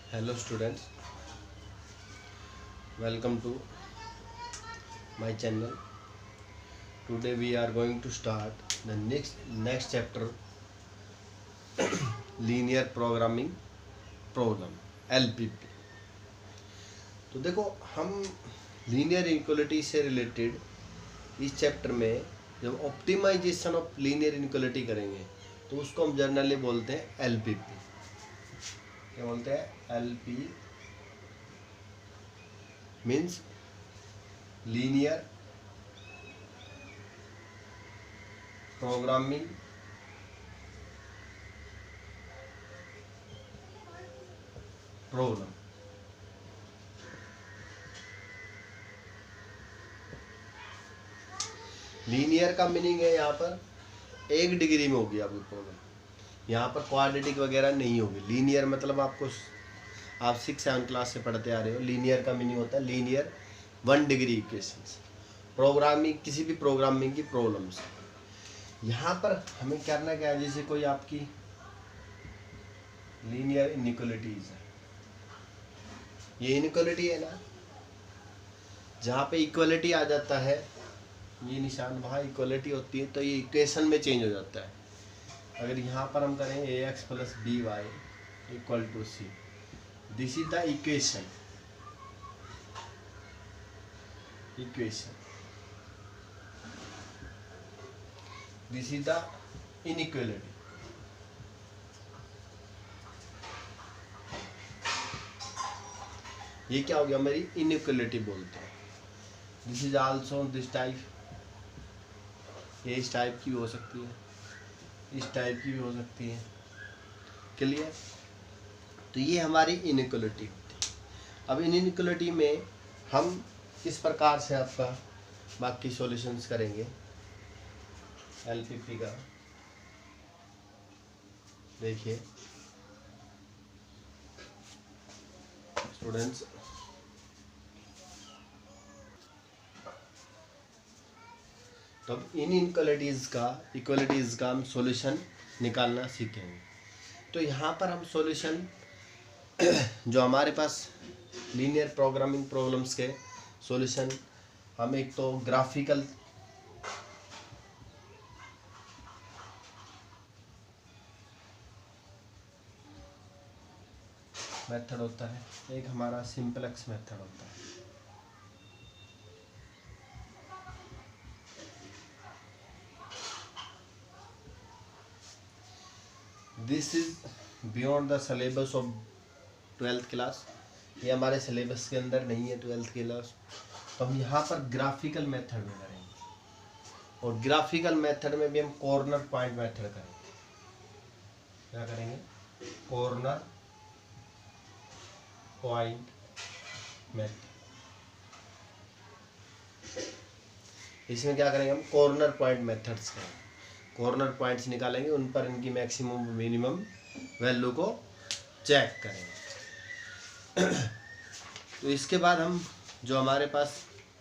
Hello students, welcome to my channel. Today we are going to start the next chapter, linear programming problem LPP. तो देखो हम linear inequality से related इस chapter में जब optimisation of linear inequality करेंगे तो उसको हम जनरली बोलते हैं LPP. क्या बोलते हैं? LP means linear programming problem. Linear का मीनिंग है यहाँ पर 1 डिग्री में होगी आपकी प्रॉब्लम. यहाँ पर क्वाड्रेटिक वगैरह नहीं होगी. लीनियर मतलब आप 6-7 क्लास से पढ़ते आ रहे हो. लीनियर का मीनिंग होता है लीनियर 1 डिग्री इक्वेशंस. प्रोग्रामिंग किसी भी प्रोग्रामिंग की प्रॉब्लम्स. यहाँ पर हमें करना क्या है, जैसे कोई आपकी लीनियर इनइक्वालिटीज है. ये इनइक्वालिटी है ना, जहाँ पे इक्वलिटी आ जाता है ये निशान, वहाँ इक्वलिटी होती है तो ये इक्वेशन में चेंज हो जाता है. अगर यहाँ पर हम करें ax + by = c, this is the equation. This is the inequality. ये क्या हो गया? हमारी इनइक्वालिटी बोलते हैं. This is also this type. ये इस टाइप की भी हो सकती है, इस टाइप की भी हो सकती है. क्लियर? तो ये हमारी इनइक्वालिटी होती है. अब इन इनइक्वालिटी में हम किस प्रकार से आपका बाकी सॉल्यूशंस करेंगे एलपीपी का, देखिए स्टूडेंट्स. तो अब इन इक्वलिटीज़ का हम सॉल्यूशन निकालना सीखेंगे. तो यहाँ पर हम सॉल्यूशन जो हमारे पास लीनियर प्रोग्रामिंग प्रॉब्लम्स के सॉल्यूशन, हम एक तो ग्राफिकल मेथड होता है, एक हमारा सिंपलेक्स मेथड होता है. This is beyond the syllabus of 12th class. ये हमारे सिलेबस के अंदर नहीं है 12th क्लास. तो हम यहाँ पर ग्राफिकल मेथड में करेंगे, और ग्राफिकल मेथड में भी हम कॉर्नर पॉइंट मेथड करेंगे. क्या करेंगे? Corner point method. इसमें क्या करेंगे? हम कॉर्नर पॉइंट मेथड्स करेंगे. कॉर्नर पॉइंट्स निकालेंगे, उन पर इनकी मैक्सिमम मिनिमम वैल्यू को चेक करेंगे. तो इसके बाद हम जो हमारे पास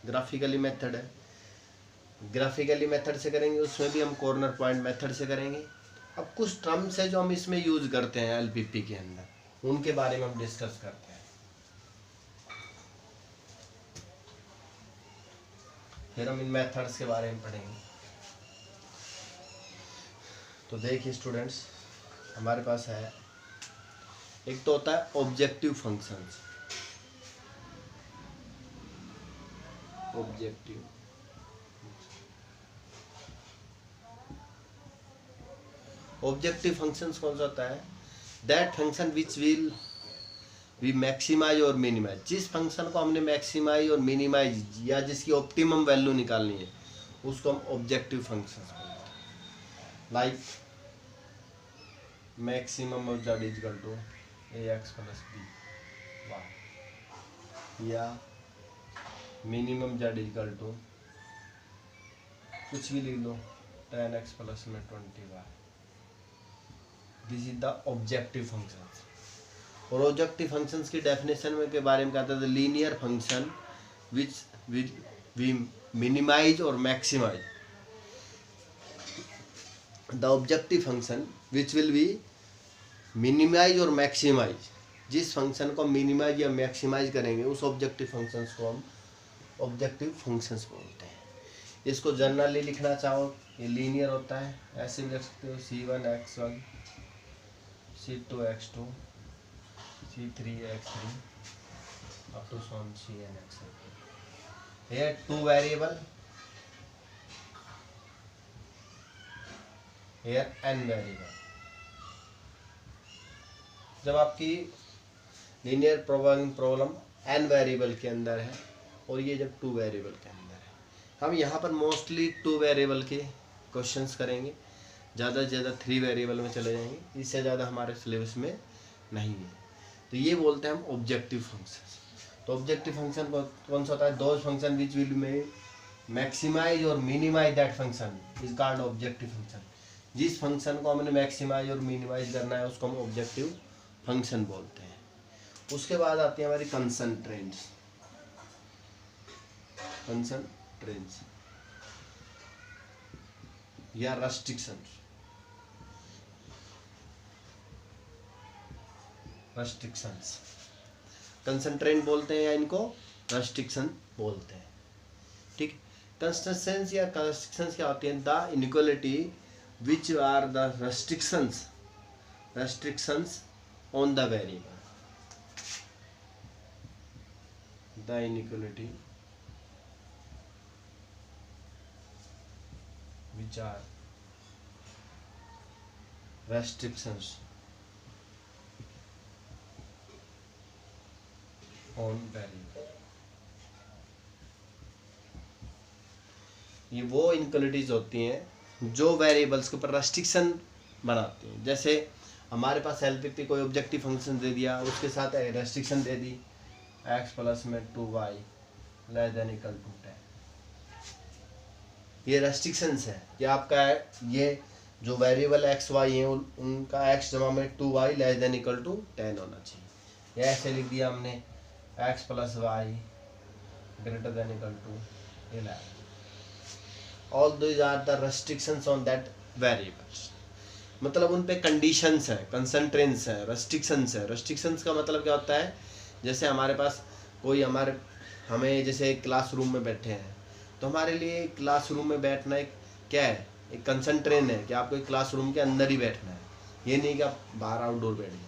ग्राफिकली मेथड है, ग्राफिकली मेथड से करेंगे. उसमें भी हम कॉर्नर पॉइंट मेथड से करेंगे. अब कुछ टर्म्स है जो हम इसमें यूज करते हैं एलपीपी के अंदर, उनके बारे में हम डिस्कस करते हैं. फिर हम इन मेथड्स के बारे में पढ़ेंगे. तो देखिए स्टूडेंट्स, हमारे पास है, एक तो होता है ऑब्जेक्टिव फंक्शंस. ऑब्जेक्टिव फंक्शंस कौन सा होता है? That function which will we maximise और मिनिमाइज. जिस फंक्शन को हमने मैक्सिमाइज और मिनिमाइज या जिसकी ऑप्टिमम वैल्यू निकालनी है उसको हम ऑब्जेक्टिव फंक्शंस बोलते हैं. Like maximum of z equal to ax + by, या मिनिमम z इक्वल टू कुछ भी लिख लो 10x + 20y. This is the objective functions. और ऑब्जेक्टिव फंक्शंस की डेफिनेशन में के बारे में कहता है linear function which we minimize और maximise. The objective function which will be minimize or maximize जिस फंक्शन को मिनिमाइज या मैक्सिमाइज करेंगे उस ऑब्जेक्टिव फंक्शंस को हम ऑब्जेक्टिव फंक्शंस बोलते हैं। इसको जनरली लिखना चाहो ये लीनियर होता है, ऐसे भी लिख सकते हो c1x1 c2x2 c3x3 up to cn x. Here two variable, here n variable. जब आपकी linear programming problem n variable के अंदर है और ये जब 2 वेरिएबल के अंदर है, हम यहाँ पर मोस्टली 2 वेरिएबल के क्वेश्चंस करेंगे, ज़्यादा से ज़्यादा 3 वेरिएबल में चले जाएंगे, इससे ज़्यादा हमारे सिलेबस में नहीं है। तो ये बोलते हैं हम ऑब्जेक्टिव फंक्शन। तो ऑब्जेक्टिव फंक्शन कौन सा होता है? दोज फंक्शन विच विल में मैक्सिमाइज और minimise that function is called objective function. जिस फंक्शन को हमने मैक्सिमाइज और मिनिमाइज करना है उसको हम ऑब्जेक्टिव फंक्शन बोलते हैं। उसके बाद आती है हमारी कंसंट्रेंट्स। कंसंट्रेंट्स या रेस्ट्रिक्शंस। रेस्ट्रिक्शंस कंसंट्रेंट बोलते हैं या इनको रेस्ट्रिक्शन बोलते हैं। ठीक, कंसंट्रेंट्स या रेस्ट्रिक्शंस क्या होती हैं? The inequality which are the restrictions on the variable. The inequality which are restrictions on variable. ये वो इनइक्वालिटीज होती हैं जो वेरिएबल्स के ऊपर रेस्ट्रिक्शन बनाती हैं। जैसे हमारे पास एलपीपी कोई ऑब्जेक्टिव फंक्शन दे दिया, उसके साथ रेस्ट्रिक्शन दे दी x प्लस में 2y less than equal to 10। ये रेस्ट्रिक्शंस है कि आपका ये जो वेरिएबल x y है उनका x जमा में 2y less than equal to 10 होना चाहिए। या ऐसे लिख दिया हमने x plus y greater than equal to 11। All these are the restrictions on that variables. मतलब उन पे कंडीशंस है, कंसंट्रेंट्स है, रेस्ट्रिक्शंस है। रेस्ट्रिक्शंस का मतलब क्या होता है? जैसे हमारे पास कोई हमें जैसे क्लासरूम में बैठे हैं तो हमारे लिए क्लासरूम में बैठना एक क्या है? एक कंसंट्रेंट है कि आपको क्लासरूम के अंदर ही बैठना है, ये नहीं कि आप बाहर आउटडोर बैठ गए।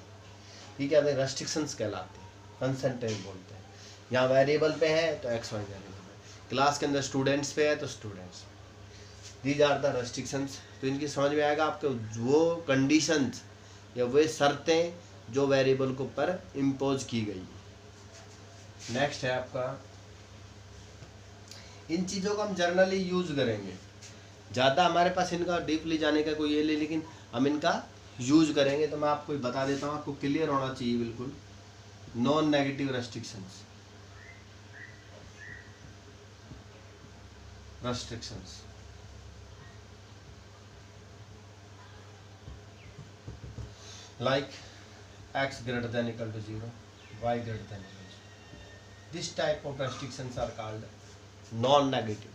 ये क्या है? रेस्ट्रिक्शंस कहलाते हैं, कंसंट्रेंट बोलते हैं। यहाँ वेरिएबल पे है तो एक्स वाई वेरिएबल है, क्लास के अंदर स्टूडेंट्स पे है तो students. These are the restrictions. तो इनकी समझ में आएगा आपको वो कंडीशंस या वे शर्तें जो वेरिएबल के ऊपर इम्पोज की गई। नेक्स्ट है आपका, इन चीज़ों को हम जर्नली यूज करेंगे, ज़्यादा हमारे पास इनका डीपली जाने का कोई ये नहीं, लेकिन हम इनका यूज करेंगे। तो मैं आपको बता देता हूँ, आपको क्लियर होना चाहिए बिल्कुल। Non negative restrictions, like x greater than equal to 0, y greater than equal to 0. This type of restrictions are called non-negative.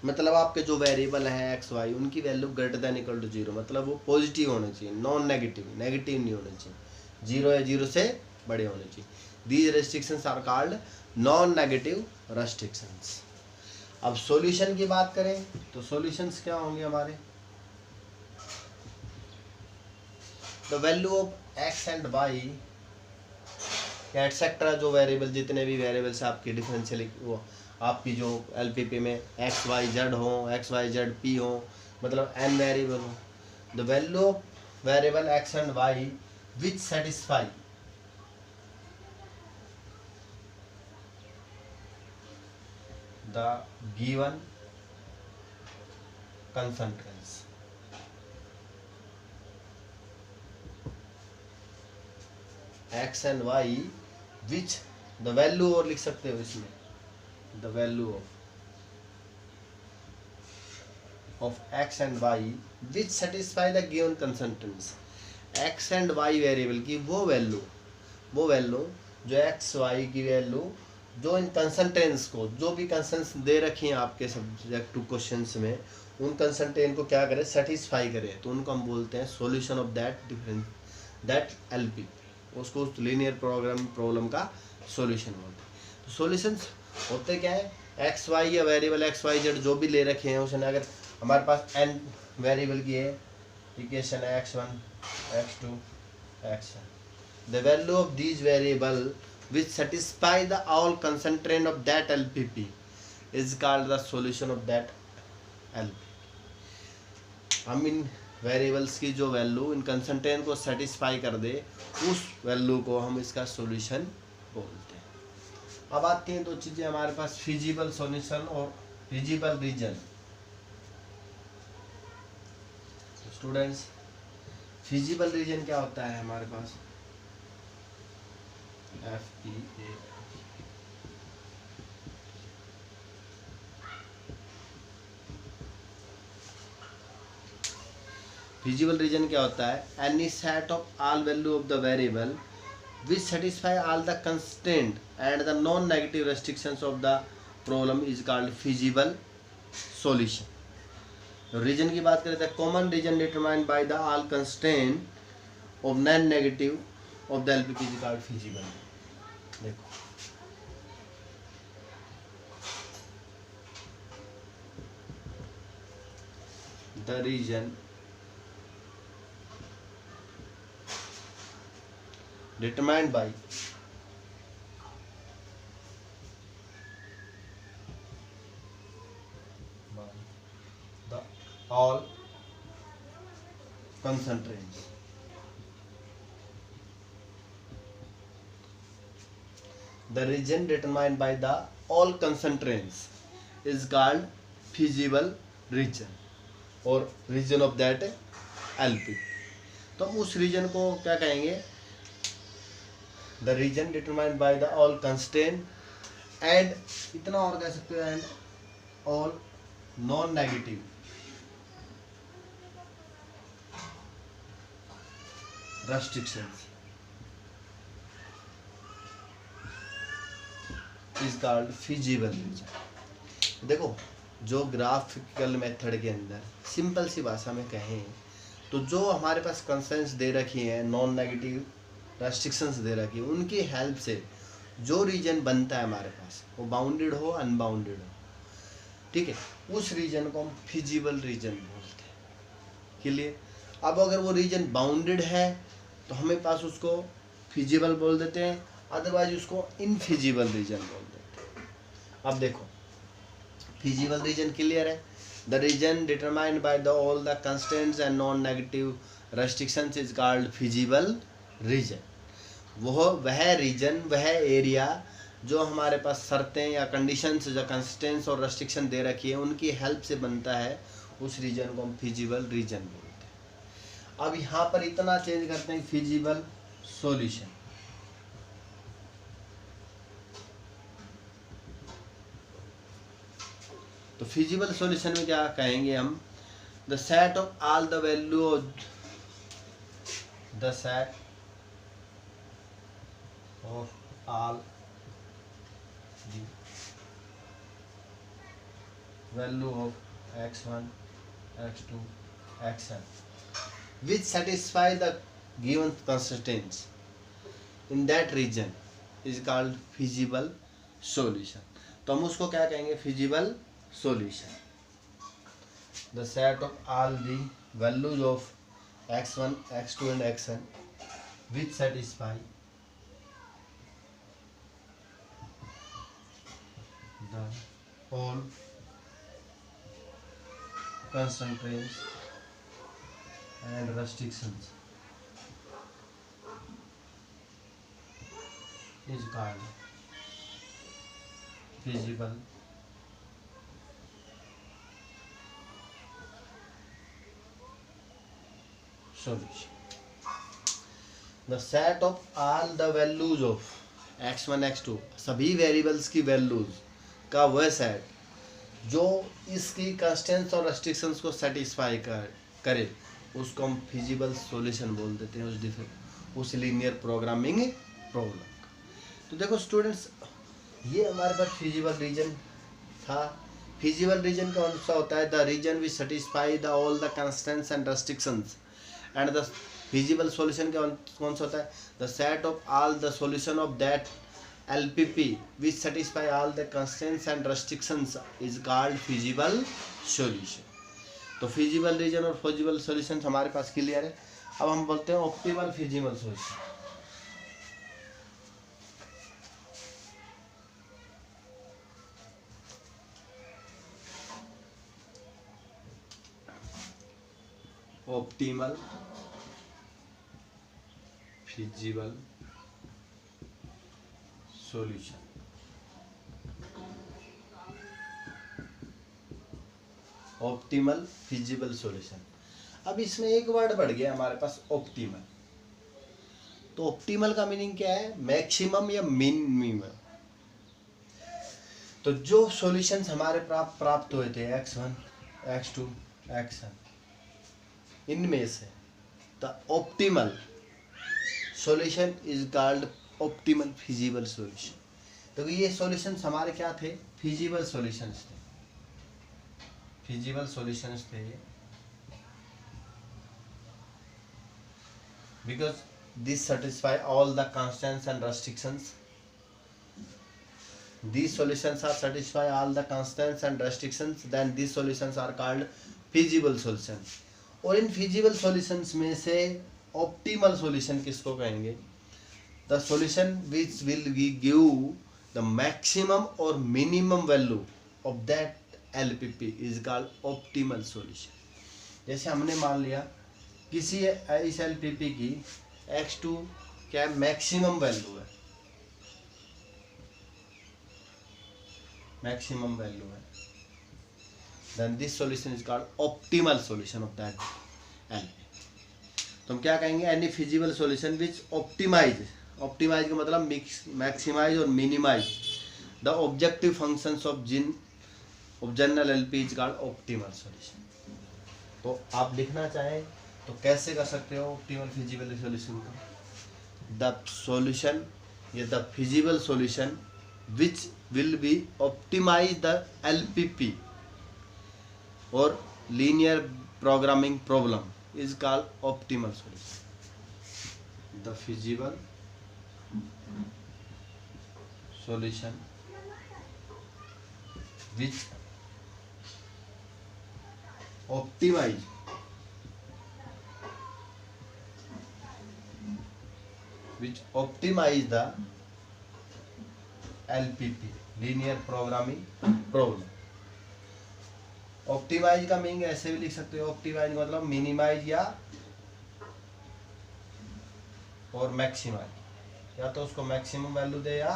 मतलब आपके जो वेरिएबल हैं एक्स वाई उनकी value greater than equal to 0, मतलब वो पॉजिटिव होने चाहिए, नॉन नेगेटिव, नेगेटिव नहीं होने चाहिए, 0 या 0 से बड़े होने चाहिए। These restrictions are called non negative restrictions. अब सॉल्यूशन की बात करें तो सॉल्यूशंस क्या होंगे हमारे? The value of X and Y etcetera, जो वेरिएबल जितने भी वेरिएबल्स आपकी डिफरेंशियल वो आपकी जो एलपीपी में एक्स वाई जेड हो, एक्स वाई जेड पी हो, मतलब एन वेरिएबल हो। The value of variable X and Y which satisfy the given constraints. X and Y which the value, और लिख सकते हो इसमें the value of X and Y which satisfy the given constraints. X and Y variable की वो value जो x Y की value जो इन कंसंट्रेंस को, जो भी कंसंट्रेंस दे रखी हैं आपके सब्जेक्ट टू क्वेश्चंस में, उन कंसंट्रेंट को क्या करे? सेटिस्फाई करे। तो उनको हम बोलते हैं solution of that difference, that LP. उसको उस लीनियर प्रॉब्लम का सॉल्यूशन बोलते हैं। तो सॉल्यूशंस होते क्या है, एक्स वाई या वेरिएबल एक्स वाई जेड जो भी ले रखे हैं उसने, अगर हमारे पास एन वेरिएबल की है इक्वेशन है x1 x2 xn, the value of these variable which satisfy the all constraint of that LPP is called the solution of that LPP। हम इन वेरिएबल्स की जो वैल्यू इन कंसंट्रेंट को सेटिस्फाई कर दे उस वैल्यू को हम इसका सॉल्यूशन बोलते हैं। अब आती हैं दो चीज़ें हमारे पास, फिजिबल सॉल्यूशन और feasible region. Students, feasible region क्या होता है हमारे पास, FEA, फिजिबल रीजन क्या होता है, any set of all value of the variable which satisfy all the constraint and the non-negative restrictions of the problem is called feasible solution। Region की बात करें तो common region determined by the all constraint of non negative of the LPP is called feasible. देखो the region determined by the all constraints, the region determined by the all constraints is called feasible region और region of that LP। तो हम उस region को क्या कहेंगे, the region determined by the all constraint and इतना और कह सकते हो and all non negative restrictions is called feasible region। देखो जो ग्राफिकल मेथड के अंदर सिंपल सी भाषा में कहें तो जो हमारे पास कंस्ट्रेंट्स दे रखी हैं, नॉन नेगेटिव रेस्ट्रिक्शंस दे रखी है, उनकी हेल्प से जो रीजन बनता है हमारे पास, वो बाउंडेड हो अनबाउंडेड हो, ठीक है, उस रीजन को हम फिजिबल रीजन बोलते हैं। क्लियर। अब अगर वो रीजन बाउंडेड है तो हमें पास उसको फिजिबल बोल देते हैं, अदरवाइज उसको इनफिजिबल रीजन बोल देते हैं। अब देखो फिजिबल रीजन क्लियर है, the region determined by the all the constraints and non negative restrictions is called feasible region. वह रीजन, वह एरिया जो हमारे पास शर्तें या कंडीशंस या कंस्ट्रेंट्स और रेस्ट्रिक्शन दे रखी है उनकी हेल्प से बनता है, उस रीजन को हम फिजिबल रीजन बोलते हैं। अब यहाँ पर इतना चेंज करते हैं, फिजिबल सॉल्यूशन। तो फिजिबल सॉल्यूशन में क्या कहेंगे हम, the set of all the value, the set of all the value of x1 x2 xn which satisfy the given constraints in that region is called feasible solution। तो हम उसको क्या कहेंगे, feasible solution। the set of all the values of x1 x2 and xn which satisfy the all constraints and restrictions is called feasible solution। The set of all the values of x1 x2 सभी variables की values का वह set जो इसकी constraints और restrictions को satisfy करे उसको हम फिजिबल सॉल्यूशन बोल देते हैं उस लीनियर प्रोग्रामिंग प्रॉब्लम। तो देखो स्टूडेंट्स, ये हमारे पास फिजिबल रीजन था। फिजिबल रीजन कौन सा होता है, the region which satisfy the all the constraints and restrictions and the feasible solution कौन सा होता है? The set of all the solution of that LPP which satisfy all the constraints and restrictions is called feasible solution. तो feasible reason और feasible solution हमारे पास clear है। अब हम बोलते हैं optimal feasible solution। Optimal feasible solution। Optimal feasible solution. अब इसमें एक वर्ड बढ़ गया हमारे पास, ऑप्टिमल। तो ऑप्टिमल का मीनिंग क्या है? मैक्सिमम या मिनिमम। तो जो सॉल्यूशंस हमारे प्राप्त हुए थे x1, x2, xn, इनमें से the optimal solution is called optimal feasible solution. तो ये सॉल्यूशंस हमारे क्या थे? फिजिबल सॉल्यूशंस थे। फिजिबल सॉल्यूशंस थे because this satisfy all the constraints and restrictions. These solutions are satisfy all the constraints and restrictions, then these solutions are called feasible solutions. और इन feasible solutions में से optimal solution किसको कहेंगे? The solution which will give the maximum or minimum value of that LPP is called optimal solution. जैसे हमने मान लिया किसी इस LPP की x2 क्या है? मैक्सिमम वैल्यू है, मैक्सिमम वैल्यू है, then this solution is called optimal solution of that LPP. तो हम क्या कहेंगे? any feasible solution which optimize का मतलब मैक्सिमाइज और minimise the objective functions of general LP is called optimal solution. तो आप लिखना चाहें तो कैसे कर सकते हो ऑप्टिमल फिजिबल सॉल्यूशन को? द सॉल्यूशन या the feasible solution which will be optimise the LPP और linear programming problem is called optimal solution. The feasible solution which optimize the LPP linear programming problem। Optimise का meaning ऐसे भी लिख सकते हो, optimise मतलब minimise या और मैक्सिमाइज, या तो उसको मैक्सिमम वैल्यू दे या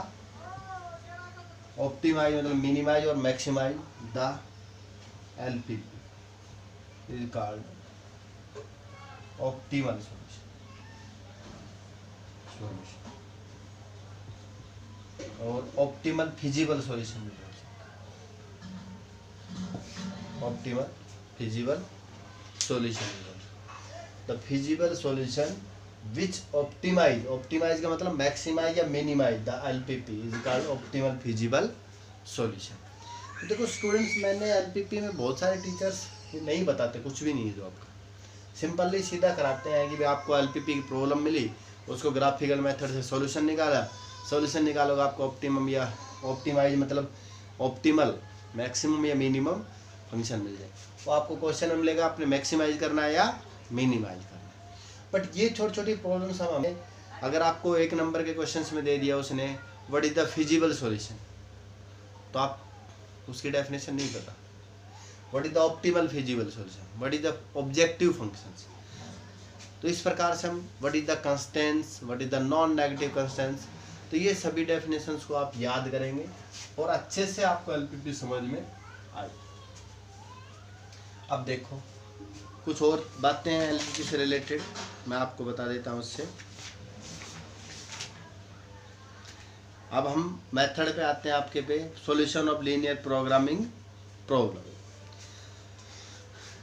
ऑप्टिमाइज मतलब मिनिमाइज और maximise the LPP is called optimal solution. और ऑप्टिमल फिजिबल सॉल्यूशन भी बोल सकते, optimal feasible solution. The feasible solution which optimise का मतलब मैक्सिमाइज या minimise the LPP is called optimal feasible solution. देखो स्टूडेंट्स, मैंने LPP में बहुत सारे टीचर्स नहीं बताते, कुछ भी नहीं है जो आपका सिंपली सीधा कराते हैं कि भाई आपको LPP की प्रॉब्लम मिली, उसको ग्राफिकल मेथड से सॉल्यूशन निकाला, सॉल्यूशन निकालोगे आपको ऑप्टिमम या ऑप्टिमाइज मतलब ऑप्टिमल मैक्सिमम या मिनिमम फंक्शन मिल जाए। तो आपको क्वेश्चन में मिलेगा आपने मैक्सिमाइज करना है या मिनिमाइज करना है। बट ये छोटी छोटी प्रॉब्लम्स हम हमें, अगर आपको एक नंबर के क्वेश्चंस में दे दिया उसने what is the feasible solution, तो आप उसकी डेफिनेशन नहीं पता। What is the optimal feasible solution, what is the objective functions. तो इस प्रकार से हम what is the constants, what is the non negative constants, तो ये सभी डेफिनेशंस को आप याद करेंगे और अच्छे से आपको LPP समझ में आए। अब देखो कुछ और बातें हैं LPP से रिलेटेड, मैं आपको बता देता हूँ उससे। अब हम मेथड पे आते हैं आपके पे, solution of linear programming problem.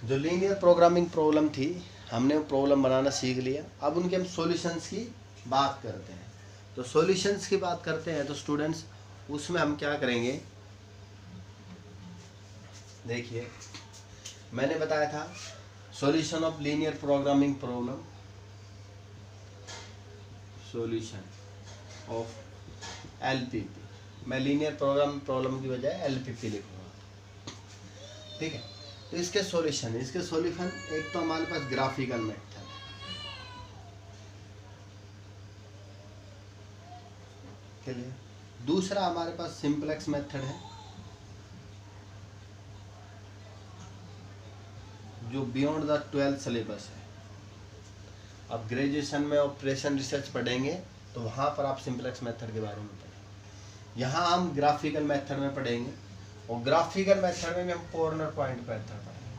जो लीनियर प्रोग्रामिंग प्रॉब्लम थी, हमने प्रॉब्लम बनाना सीख लिया। अब उनके हम सॉल्यूशंस की बात करते हैं। तो सॉल्यूशंस की बात करते हैं तो स्टूडेंट्स उसमें हम क्या करेंगे, देखिए मैंने बताया था solution of linear programming problem solution of LPP. मैं लीनियर प्रोग्राम प्रॉब्लम की बजाय एलपीपी लिखूंगा, ठीक है। तो इसके सॉल्यूशन एक तो हमारे पास ग्राफिकल मेथड है, चलिए। दूसरा हमारे पास सिंपलेक्स मेथड है, जो बियॉन्ड द 12th सिलेबस है। अब ग्रेजुएशन में ऑपरेशन रिसर्च पढ़ेंगे तो वहाँ पर आप सिंपलेक्स मेथड के बारे में पढ़ेंगे। यहाँ हम ग्राफिकल मेथड में पढ़ेंगे, और ग्राफिकल मेथड में भी हम कॉर्नर पॉइंट मेथड पढ़ेंगे।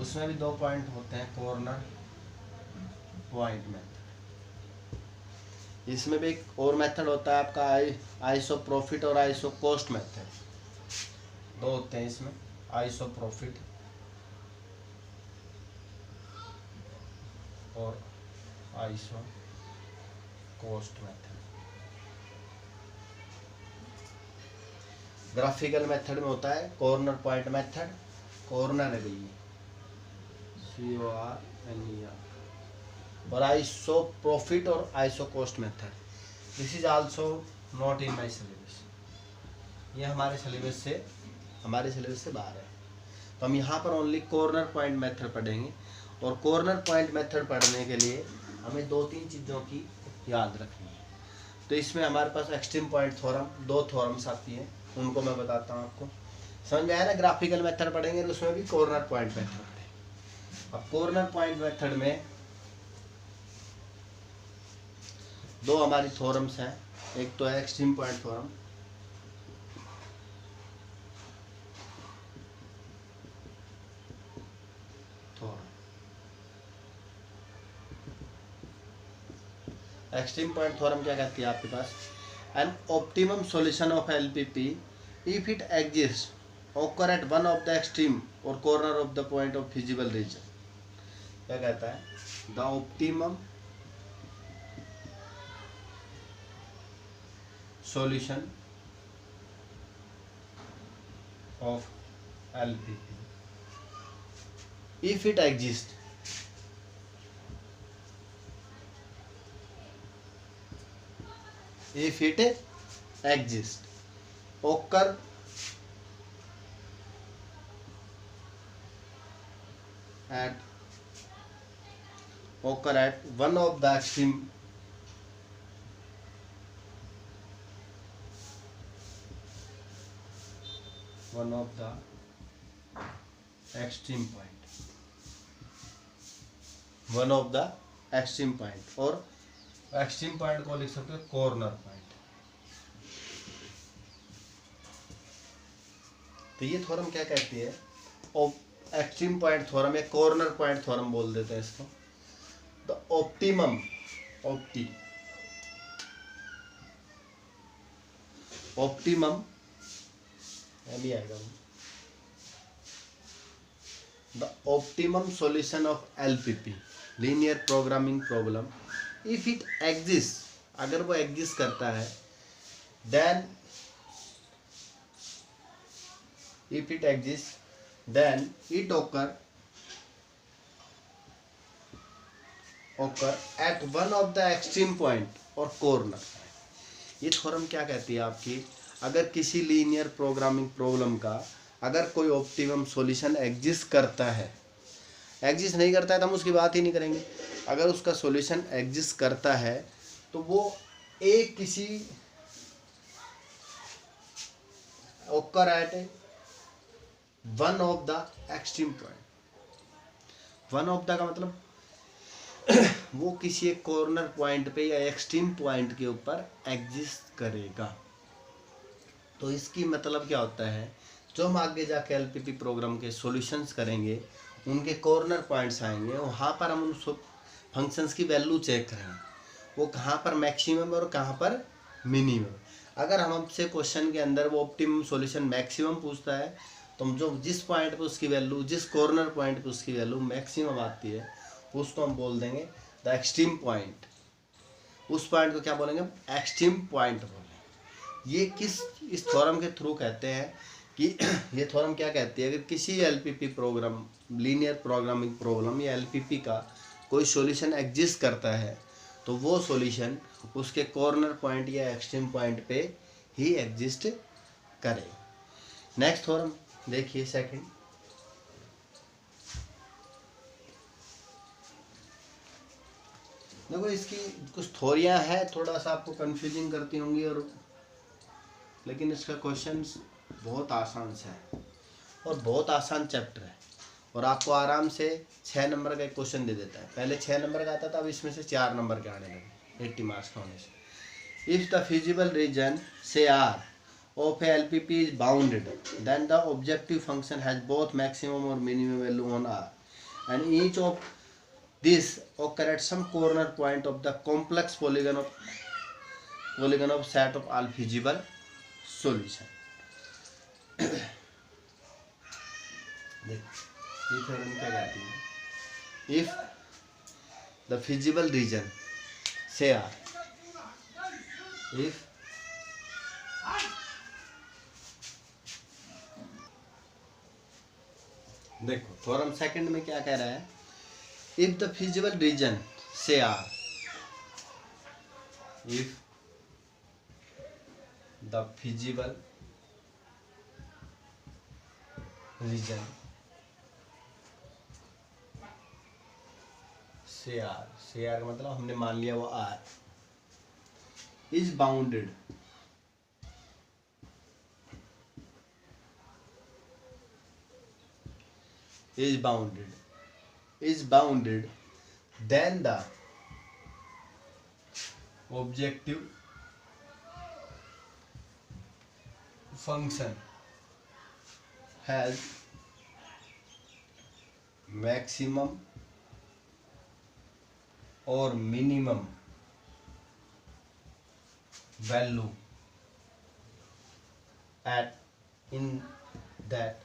उसमें भी 2 पॉइंट होते हैं, कॉर्नर पॉइंट मेथड। इसमें भी एक और मेथड होता है आपका आइसो प्रॉफिट और आइसो कॉस्ट मेथड। 2 होते हैं इसमें, आइसो प्रॉफिट और iso cost method. Graphical method में होता है कॉर्नर पॉइंट मेथड, कॉर्नर है भैया, CORNER, और आइसो प्रॉफिट और iso cost method. This is also not in my syllabus, ये हमारे सिलेबस से बाहर है। तो हम यहाँ पर ओनली कॉर्नर पॉइंट मेथड पढ़ेंगे, और कॉर्नर पॉइंट मेथड पढ़ने के लिए हमें 2-3 चीज़ों की याद रखनी है। तो इसमें हमारे पास एक्सट्रीम पॉइंट थ्योरम, 2 थ्योरम्स आती हैं, उनको मैं बताता हूँ आपको। समझ में आया ना? ग्राफिकल मेथड पढ़ेंगे तो उसमें भी कॉर्नर पॉइंट मेथड पढ़ेंगे। अब कॉर्नर पॉइंट मेथड में 2 हमारी थ्योरम्स हैं, एक तो है extreme point theorem, extreme point theorem क्या कहती है आपके पास? An optimum solution of LPP if it exist occur at one of the extreme or corner of the point of feasible region। क्या कहता है? The optimum solution of LPP if it exists occur at one of the extreme point और extreme point को लिख सकते हो corner point. तो ये थ्योरम क्या कहती है? एक्सट्रीम पॉइंट थ्योरम या कॉर्नर पॉइंट थ्योरम बोल देते हैं इसको। The optimum the optimum solution of LPP linear programming problem if it exist, अगर वो एग्जिस्ट करता है, then if it exist then it occur at one of the extreme point और कॉर्नर। ये थ्योरम क्या कहती है आपकी? अगर किसी लीनियर प्रोग्रामिंग प्रॉब्लम का अगर कोई ऑप्टिमम सॉल्यूशन एग्जिस्ट करता है, एग्जिस्ट नहीं करता है तो हम उसकी बात ही नहीं करेंगे। अगर उसका सॉल्यूशन एग्जिस्ट करता है तो वो एक किसी occur at one of the extreme point. One of the का मतलब वो किसी एक कॉर्नर पॉइंट पे या एक्सट्रीम पॉइंट के ऊपर एग्जिस्ट करेगा। तो इसकी मतलब क्या होता है? जो हम आगे जाके एलपीपी प्रोग्राम के सॉल्यूशंस करेंगे, उनके कॉर्नर पॉइंट्स आएंगे, वहाँ पर हम उन फंक्शंस की वैल्यू चेक करेंगे, वो कहाँ पर मैक्सिमम और कहाँ पर मिनिमम। अगर हम हमसे क्वेश्चन के अंदर वो ऑप्टिमम सॉल्यूशन मैक्सिमम पूछता है, तो हम जो जिस पॉइंट पे उसकी वैल्यू, जिस कॉर्नर पॉइंट पे उसकी वैल्यू मैक्सिमम आती है, उसको हम बोल देंगे द एक्सट्रीम पॉइंट। उस पॉइंट को क्या बोलेंगे? एक्सट्रीम पॉइंट बोलेंगे। ये इस थ्योरम के थ्रू कहते हैं कि ये थ्योरम क्या कहती है? अगर किसी LPP program, linear programming problem या एलपीपी का कोई सॉल्यूशन एग्जिस्ट करता है, तो वो सॉल्यूशन उसके कॉर्नर पॉइंट या एक्सट्रीम पॉइंट पे ही एग्जिस्ट करे। नेक्स्ट थ्योरम देखिए सेकंड। देखो इसकी कुछ थ्योरियां हैं, थोड़ा सा आपको कंफ्यूजिंग करती होंगी, और लेकिन इसका क्वेश्चन बहुत आसान सा है और बहुत आसान चैप्टर है, और आपको आराम से 6 नंबर का एक क्वेश्चन दे देता है। पहले 6 नंबर का आता था, अब इसमें से 4 नंबर के आने लगे 80 मार्क्स का होने से। If the feasible region say are of a LPP is bounded, then the objective function has both maximum or minimum value on R, and each of these occur at some corner point of the complex polygon of set of all feasible solution. ये theorem क्या कहती है? If the feasible region say R, if देखो theorem second में क्या कह रहा है? If the feasible region say R, if the feasible region say R का मतलब हमने मान लिया वो R is bounded, is bounded, then the objective function has maximum or minimum value in that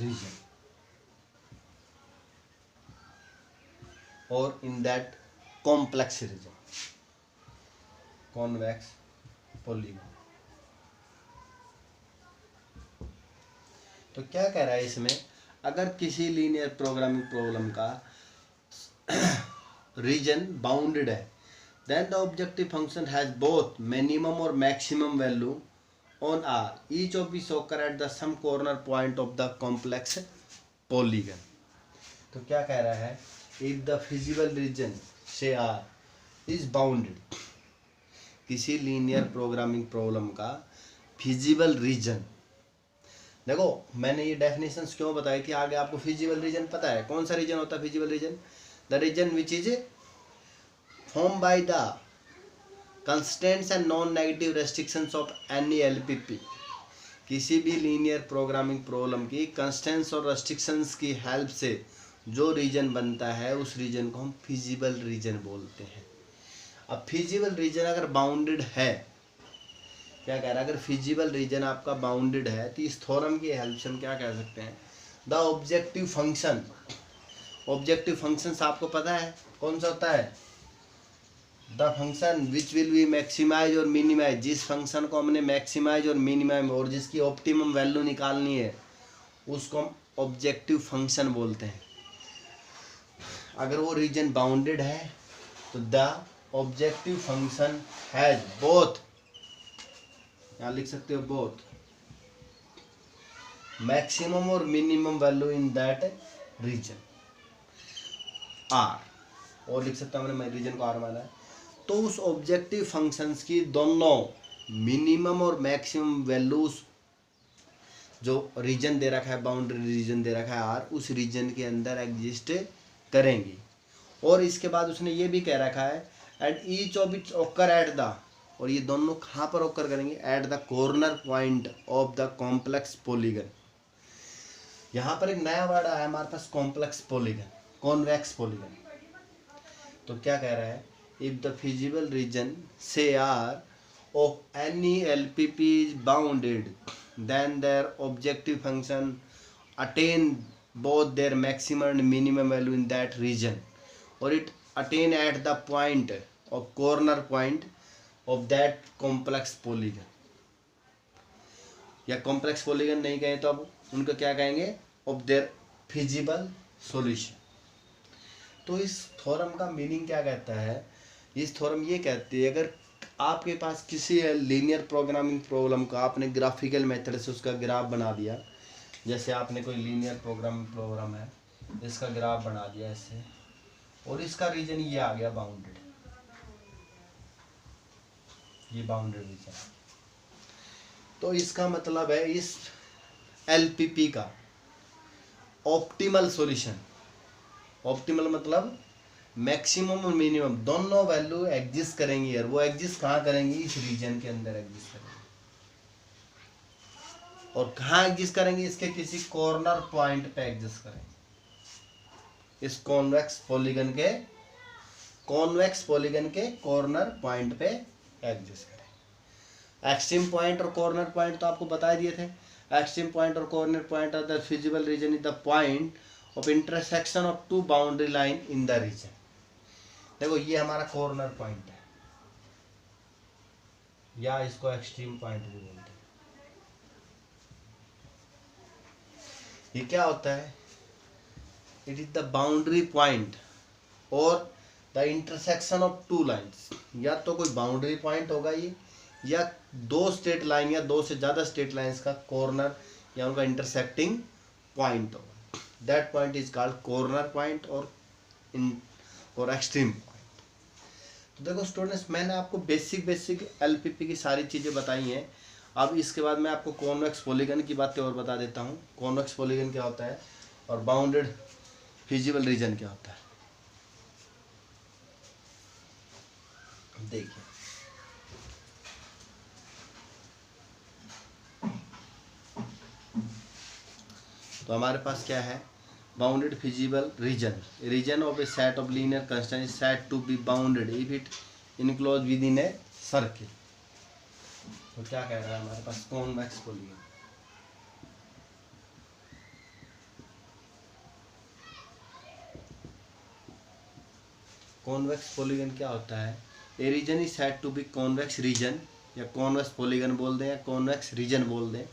region or in that complex region, convex polygon। तो क्या कह रहा है इसमें? अगर किसी लीनियर प्रोग्रामिंग प्रॉब्लम का रीजन बाउंडेड है, then the objective function has both minimum or maximum value on R, each of which occur at the some corner point of the complex polygon। तो क्या कह रहा है? If the feasible region say R is bounded, किसी linear programming problem का feasible region, देखो मैंने ये डेफिनेशंस क्यों बताई थी, आगे आपको फिजिबल रीजन पता है कौन सा रीजन होता है feasible region? The region which is formed by the constraints and non-negative restrictions of any LPP। किसी भी लीनियर प्रोग्रामिंग प्रॉब्लम की कंस्ट्रेंट्स और रेस्ट्रिक्शंस की हेल्प से जो रीजन बनता है उस रीजन को हम फिजिबल रीजन बोलते हैं। अब फिजिबल रीजन अगर बाउंडेड है, क्या कह रहा है? अगर फिजिबल रीजन आपका बाउंडेड है तो इस थ्योरम की हेल्प से हम क्या कह सकते हैं? The objective function, objective functions आपको पता है कौन सा होता है? The function which will be maximise और मिनिमाइज, जिस फंक्शन को हमने मैक्सिमाइज और मिनिमाइज और जिसकी ऑप्टिमम वैल्यू निकालनी है उसको हम ऑब्जेक्टिव फंक्शन बोलते हैं। अगर वो रीजन बाउंडेड है तो the objective function has both, यहाँ लिख सकते हो बोथ मैक्सिमम और minimum value in that region R, और लिख सकता हूँ मैंने रीजन को आर माना है। तो उस ऑब्जेक्टिव फंक्शंस की दोनों मिनिमम और मैक्सिमम वैल्यूज जो रीजन दे रखा है, बाउंड्री रीजन दे रखा है आर, उस रीजन के अंदर एग्जिस्ट करेंगी। और इसके बाद उसने ये भी कह रखा है at each of its occur at the, और ये दोनों कहाँ पर ऑकर करेंगे? At the corner point of the complex polygon. यहाँ पर एक नया वर्ड आया हमारे पास, कॉम्प्लेक्स पॉलीगन, कॉन्वेक्स पॉलीगन। तो क्या कह रहा है? If the feasible region say R of any LPP is bounded, then their objective function attain both their maximum and minimum value in that region, or it attain at the point or corner point of that complex polygon। या complex polygon नहीं कहें तो अब उनको क्या कहेंगे? of their feasible solution। तो इस थ्योरम का मीनिंग क्या कहता है, इस थ्योरम ये कहती है अगर आपके पास किसी लीनियर प्रोग्रामिंग प्रॉब्लम का आपने ग्राफिकल मेथड से उसका ग्राफ बना दिया, जैसे आपने कोई लीनियर प्रोग्रामिंग प्रोग्राम है, इसका ग्राफ बना दिया ऐसे, और इसका रीजन ये आ गया बाउंडेड, ये बाउंडेड रीजन, तो इसका मतलब है इस एलपीपी का ऑप्टिमल सॉल्यूशन, ऑप्टिमल मतलब मैक्सिमम और मिनिमम दोनों वैल्यू एग्जिस्ट करेंगी यार, वो एग्जिस्ट कहाँ करेंगी, इस रीजन के अंदर एग्जिस्ट करेंगी, और कहाँ एग्जिस्ट करेंगी, इसके किसी कॉर्नर पॉइंट पे एग्जिस्ट करेंगे, इस कॉन्वेक्स पॉलीगन के कॉर्नर पॉइंट पे एग्जिस्ट करें। एक्सट्रीम पॉइंट और कॉर्नर पॉइंट तो आपको बता दिए थे, एक्सट्रीम पॉइंट और corner point are the feasible region is the point of intersection of two boundary line in the region. देखो ये हमारा कॉर्नर पॉइंट है, या इसको एक्सट्रीम पॉइंट भी बोलते हैं। ये क्या होता है, it is the boundary point और the intersection of two lines, या तो कोई बाउंड्री पॉइंट होगा ये, या दो स्ट्रेट लाइन या दो से ज़्यादा स्ट्रेट लाइन्स का कॉर्नर या उनका इंटरसेक्टिंग पॉइंट होगा, that point is called corner point और एक्सट्रीम पॉइंट। तो देखो स्टूडेंट्स, मैंने आपको बेसिक एलपीपी की सारी चीज़ें बताई हैं। अब इसके बाद मैं आपको कॉन्वेक्स पॉलीगन की बातें और बता देता हूँ, कॉन्वेक्स पॉलीगन क्या होता है और बाउंडेड फिजिबल रीजन क्या होता है। देखिए तो हमारे पास क्या है, bounded feasible region of a set of linear constant is said to be bounded if it enclose within a circle. तो क्या कह रहा है हमारे पास कॉन्वेक्स पॉलीगन, कॉन्वेक्स पॉलीगन क्या होता है, a region is said to be convex region, या कॉन्वेक्स पॉलीगन बोल दें या कॉन्वेक्स रीजन बोल दें,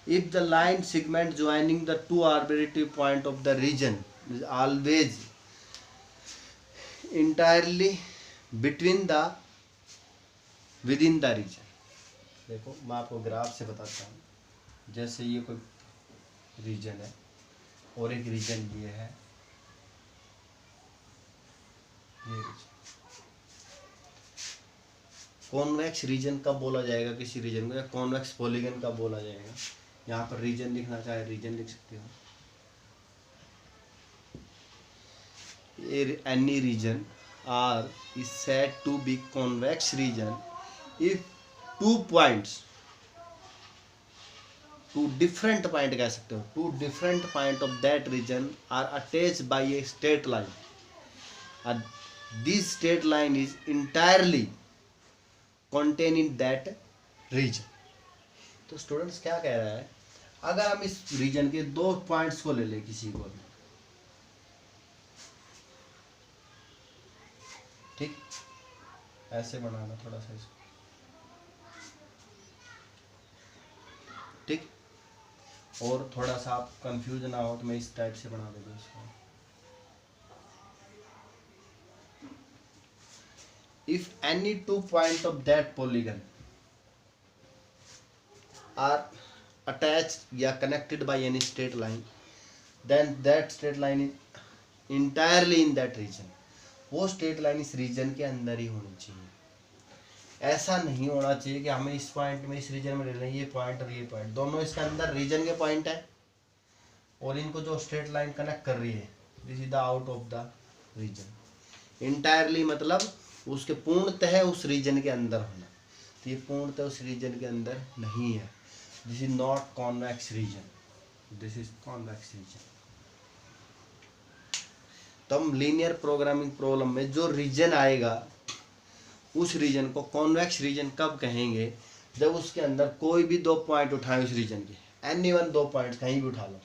if the line segment joining the two arbitrary point of the region is always entirely within the region। देखो मैं आपको ग्राफ से बताता हूँ, जैसे ये कोई रीजन है और एक रीजन ये है, ये रीजन कॉन्वेक्स रीजन कब बोला जाएगा किसी रीजन को, या कॉन्वेक्स पॉलीगन कब बोला जाएगा। यहाँ पर रीजन लिखना चाहे रीजन लिख सकते हो, any region R is said to be convex region if two points, two different point कह सकते हो, two different point of that region are attached by a straight line, this straight line is entirely contain in that region। तो students क्या कह रहा है, अगर हम इस रीजन के दो पॉइंट्स को ले लें किसी को भी, ठीक, ऐसे बनाना थोड़ा सा इसको, ठीक, और थोड़ा सा आप कंफ्यूज ना हो तो मैं इस टाइप से बना देता हूँ इसको। If any two point of that polygon are attached या connected by any straight line, then that straight line is entirely in that region। वो straight line इस region के अंदर ही होनी चाहिए। ऐसा नहीं होना चाहिए कि हमें इस पॉइंट में इस रीजन में ले लें, ये पॉइंट और ये पॉइंट दोनों इसके अंदर रीजन के पॉइंट है, और इनको जो स्ट्रेट लाइन कनेक्ट कर रही है this is the out of the region. Entirely मतलब उसके पूर्णतः उस रीजन के अंदर होना, तो ये पूर्णतः उस रीजन के अंदर नहीं है, this is not convex region, this is convex region. तो हम लीनियर प्रोग्रामिंग प्रॉब्लम में जो रीजन आएगा उस रीजन को कॉन्वेक्स रीजन कब कहेंगे, जब उसके अंदर कोई भी दो पॉइंट उठाएं उस रीजन के, एनी वन दो पॉइंट कहीं भी उठा लो,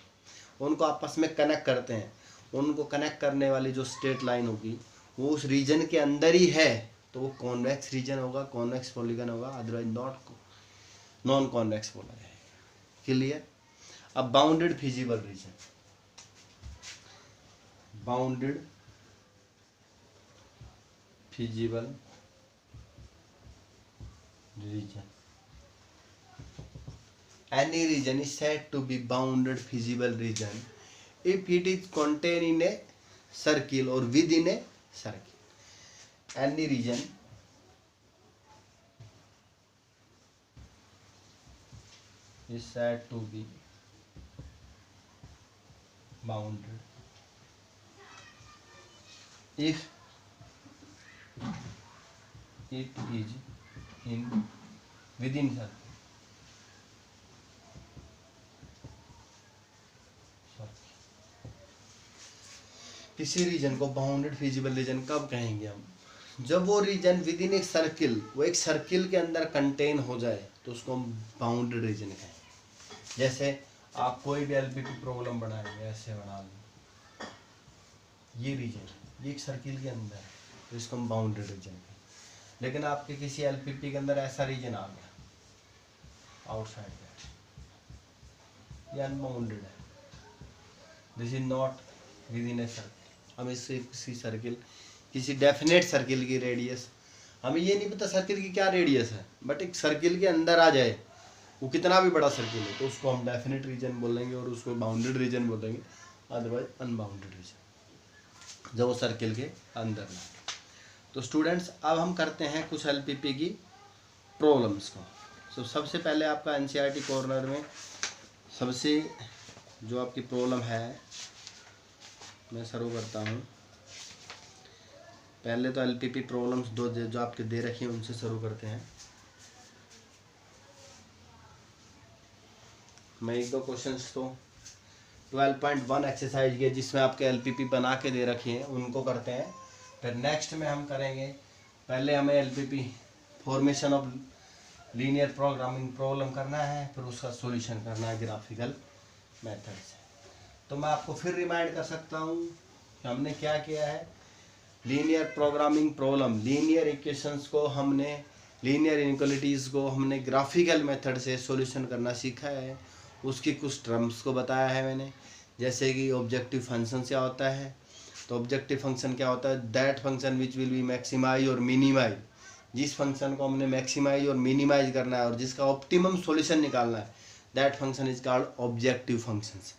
उनको आपस में कनेक्ट करते हैं, उनको कनेक्ट करने वाली जो स्ट्रेट लाइन होगी वो उस रीजन के अंदर ही है, तो वो कॉन्वेक्स रीजन होगा, कॉन्वेक्स पॉलीगन होगा, अदरवाइज नॉन कॉन्वेक्स बोला जाएगा। क्लियर। अब bounded feasible reason, bounded feasible region. Any region is said to be bounded feasible region if it is contained in a circle or within a circle. Any region is said to be bounded if it is in within circle. किसी reason को bounded feasible reason कब कहेंगे हम? जब वो reason with in एक circle, वो एक सर्किल के अंदर कंटेन हो जाए तो उसको हम बाउंडेड रीजन कहेंगे। जैसे आप कोई भी एलपीपी प्रॉब्लम बनाएंगे, ऐसे बना लें, ये रीजन ये एक सर्किल के अंदर है तो इसको हम बाउंडेड रीजन कहेंगे। लेकिन आपके किसी एलपीपी के अंदर ऐसा रीजन आ गया आउटसाइड दैट, ये अनबाउंडेड है, this is not with in a circle. हम इससे किसी सर्किल, किसी डेफिनेट सर्किल की रेडियस, हमें ये नहीं पता सर्किल की क्या रेडियस है, बट एक सर्किल के अंदर आ जाए, वो कितना भी बड़ा सर्किल है, तो उसको हम डेफिनेट रीजन बोलेंगे और उसको बाउंडेड रीजन बोलेंगे, अदरवाइज अनबाउंडेड रीजन, जब वो सर्किल के अंदर ना। तो स्टूडेंट्स अब हम करते हैं कुछ एलपीपी की प्रॉब्लम्स को। तो सबसे पहले आपका एनसीईआरटी कॉर्नर में सबसे जो आपकी प्रॉब्लम है मैं शुरू करता हूँ। पहले तो एलपीपी प्रॉब्लम्स दो जो आपके दे रखी हैं उनसे शुरू करते हैं। मैं एक दो क्वेश्चंस तो 12.1 एक्सरसाइज के जिसमें आपके एलपीपी बना के दे रखी हैं उनको करते हैं। फिर नेक्स्ट में हम करेंगे, पहले हमें LPP formation of linear programming problem करना है, फिर उसका सॉल्यूशन करना है ग्राफिकल मेथड से। तो मैं आपको फिर रिमाइंड कर सकता हूँ कि हमने क्या किया है। Linear programming problem, linear equations को हमने, लीनियर इनइक्वालिटीज़ को हमने ग्राफिकल मेथड से सॉल्यूशन करना सीखा है। उसकी कुछ टर्म्स को बताया है मैंने, जैसे कि ऑब्जेक्टिव फंक्शन क्या होता है। तो ऑब्जेक्टिव फंक्शन क्या होता है? That function which will be maximise और मिनिमाइज, जिस फंक्शन को हमने मैक्सिमाइज और मिनिमाइज करना है और जिसका ऑप्टिमम सॉल्यूशन निकालना है, that function is called objective functions.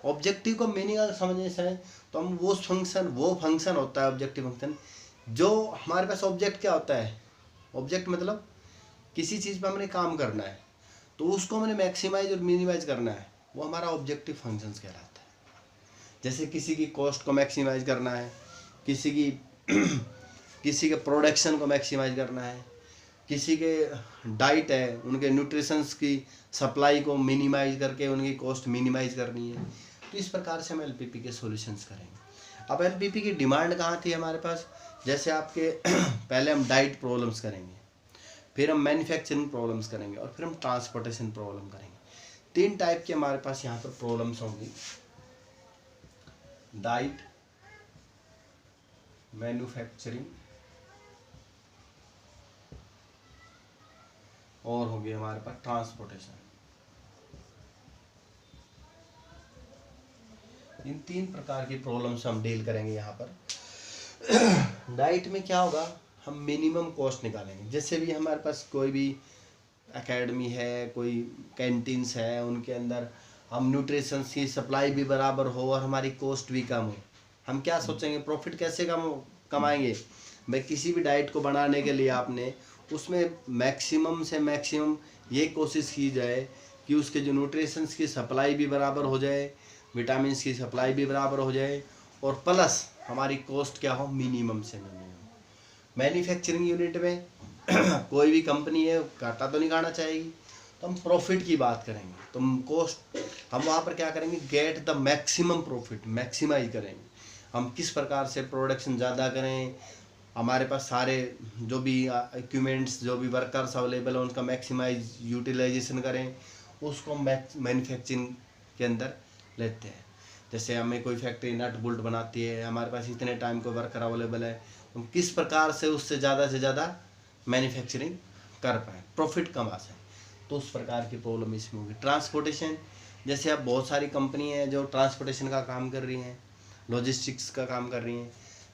Objective को मीनिंग अगर समझने से तो हम वो फंक्शन होता है ऑब्जेक्टिव फंक्शन, जो हमारे पास ऑब्जेक्ट क्या होता है, ऑब्जेक्ट मतलब किसी चीज़ पे हमने काम करना है तो उसको हमने मैक्सिमाइज और मिनिमाइज करना है, वो हमारा ऑब्जेक्टिव फंक्शंस कहलाता है। जैसे किसी की कॉस्ट को मैक्सिमाइज करना है, किसी के प्रोडक्शन को मैक्सिमाइज करना है, किसी के डाइट है उनके न्यूट्रिशंस की सप्लाई को मिनिमाइज करके उनकी कॉस्ट मिनिमाइज करनी है। तो इस प्रकार से हम एलपीपी के सॉल्यूशंस करेंगे। अब एलपीपी की डिमांड कहाँ थी हमारे पास? जैसे आपके पहले हम डाइट प्रॉब्लम्स करेंगे, फिर हम मैन्युफैक्चरिंग प्रॉब्लम्स करेंगे और फिर हम ट्रांसपोर्टेशन प्रॉब्लम करेंगे। 3 टाइप के हमारे पास यहाँ पर प्रॉब्लम्स होंगी, डाइट, मैन्युफैक्चरिंग और हो गया हमारे पास ट्रांसपोर्टेशन। इन 3 प्रकार की प्रॉब्लम्स हम डील करेंगे यहाँ पर। डाइट में क्या होगा, हम मिनिमम कॉस्ट निकालेंगे। जैसे भी हमारे पास कोई भी एकेडमी है, कोई कैंटीन्स है, उनके अंदर हम न्यूट्रिशन की सप्लाई भी बराबर हो और हमारी कॉस्ट भी कम हो, हम क्या सोचेंगे, प्रॉफिट कैसे कमाएंगे भाई। किसी भी डाइट को बनाने के लिए आपने उसमें मैक्सिमम से मैक्सिमम ये कोशिश की जाए कि उसके जो न्यूट्रिशंस की सप्लाई भी बराबर हो जाए, विटामिन की सप्लाई भी बराबर हो जाए और प्लस हमारी कॉस्ट क्या हो, मिनिमम से मिनिमम। मैन्युफैक्चरिंग यूनिट में कोई भी कंपनी है घाटा तो नहीं खाना चाहेगी, तो हम प्रॉफिट की बात करेंगे। तो कॉस्ट हम वहाँ पर क्या करेंगे, get the maximum profit, maximise करेंगे। हम किस प्रकार से प्रोडक्शन ज़्यादा करें, हमारे पास सारे जो भी इक्विपमेंट्स, जो भी वर्कर्स अवेलेबल है उनका मैक्सिमाइज यूटिलाइजेशन करें, उसको मैन्युफैक्चरिंग के अंदर लेते हैं। जैसे हमें कोई फैक्ट्री नट बोल्ट बनाती है, हमारे पास इतने टाइम को वर्कर अवेलेबल है, हम किस प्रकार से उससे ज़्यादा मैन्युफैक्चरिंग कर पाएँ, प्रॉफिट कमा सकें। तो उस प्रकार की प्रॉब्लम इसमें होगी। ट्रांसपोर्टेशन, जैसे अब बहुत सारी कंपनी हैं जो ट्रांसपोर्टेशन का काम कर रही हैं, लॉजिस्टिक्स का काम कर रही हैं,